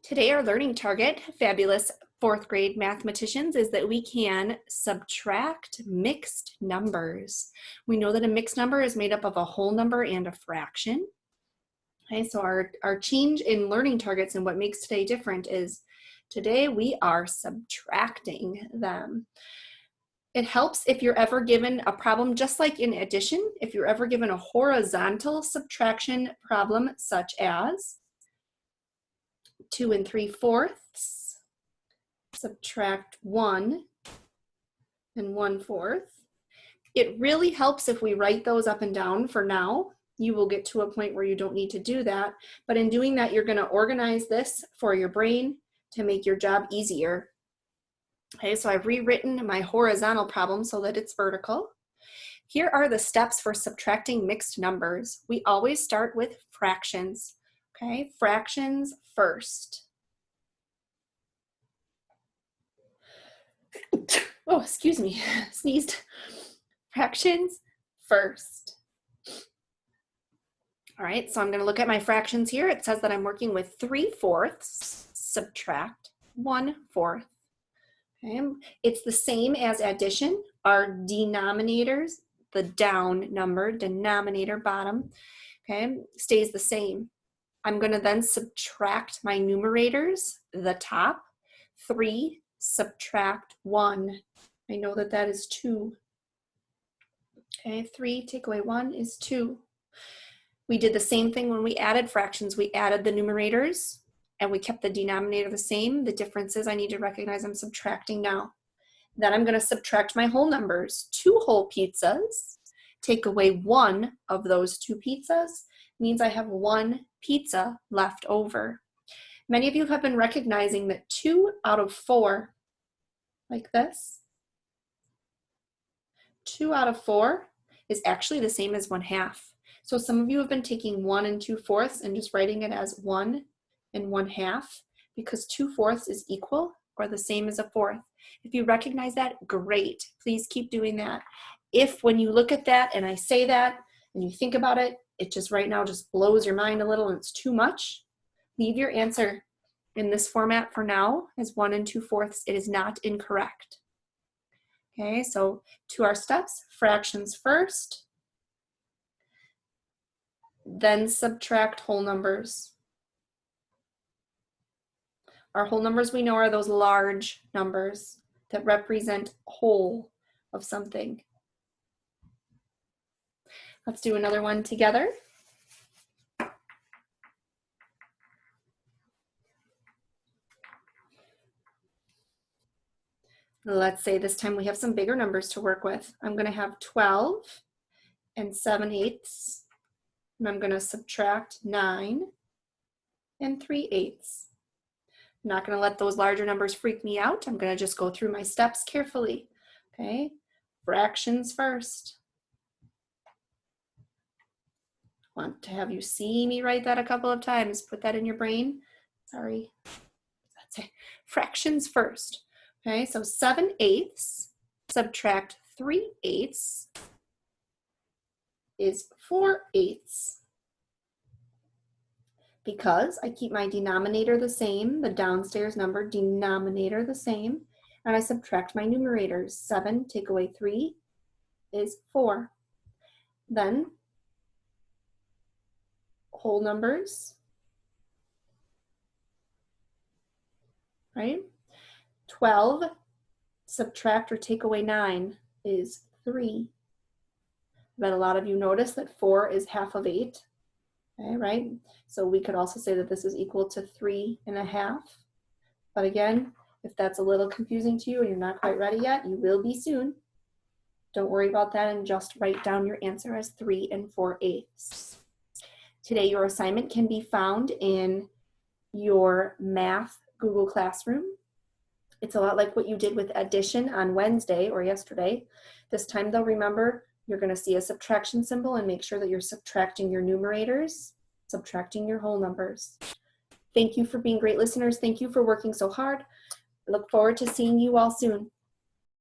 Today our learning target, fabulous fourth grade mathematicians, is that we can subtract mixed numbers. We know that a mixed number is made up of a whole number and a fraction. Okay, so our change in learning targets and what makes today different is today we are subtracting them. It helps if you're ever given a problem, just like in addition, if you're ever given a horizontal subtraction problem such as 2 3/4, subtract 1 1/4. It really helps if we write those up and down for now. You will get to a point where you don't need to do that, but in doing that, you're going to organize this for your brain to make your job easier. Okay, so I've rewritten my horizontal problem so that it's vertical. Here are the steps for subtracting mixed numbers. We always start with fractions. Okay, fractions first. Oh, excuse me, sneezed. Fractions first. All right, so I'm going to look at my fractions here. It says that I'm working with 3/4, subtract 1/4. Okay, it's the same as addition. Our denominators, the down number, denominator bottom, okay, stays the same. I'm going to then subtract my numerators, the top, 3 subtract 1. I know that that is 2. Okay, 3 take away 1 is 2. We did the same thing when we added fractions. We added the numerators and we kept the denominator the same. The difference is I need to recognize I'm subtracting now. Then I'm going to subtract my whole numbers. 2 whole pizzas, take away 1 of those 2 pizzas, means I have 1 pizza left over. Many of you have been recognizing that 2 out of 4, like this, 2 out of 4 is actually the same as 1/2. So some of you have been taking 1 2/4 and just writing it as 1 1/2 because 2/4 is equal or the same as a fourth. If you recognize that, great. Please keep doing that. If when you look at that and I say that and you think about it, it just right now just blows your mind a little and it's too much, leave your answer in this format for now as 1 2/4. It is not incorrect. Okay, so to our steps, fractions first, then subtract whole numbers. Our whole numbers we know are those large numbers that represent whole of something. Let's do another one together. Let's say this time we have some bigger numbers to work with. I'm going to have 12 7/8, and I'm going to subtract 9 3/8. I'm not going to let those larger numbers freak me out. I'm going to just go through my steps carefully. Okay, fractions first. Want to have you see me write that a couple of times. Put that in your brain. Sorry. That's it. Fractions first. Okay, so 7/8 subtract 3/8 is 4/8. Because I keep my denominator the same, the downstairs number, denominator the same, and I subtract my numerators. 7 take away 3 is 4. Then whole numbers, right? 12 subtract or take away 9 is 3. I bet a lot of you notice that 4 is half of 8. Okay, right? So we could also say that this is equal to 3.5. But again, if that's a little confusing to you and you're not quite ready yet, you will be soon. Don't worry about that and just write down your answer as 3 4/8. Today, your assignment can be found in your math Google Classroom. It's a lot like what you did with addition on Wednesday or yesterday. This time though, remember, you're going to see a subtraction symbol and make sure that you're subtracting your numerators, subtracting your whole numbers. Thank you for being great listeners. Thank you for working so hard. I look forward to seeing you all soon.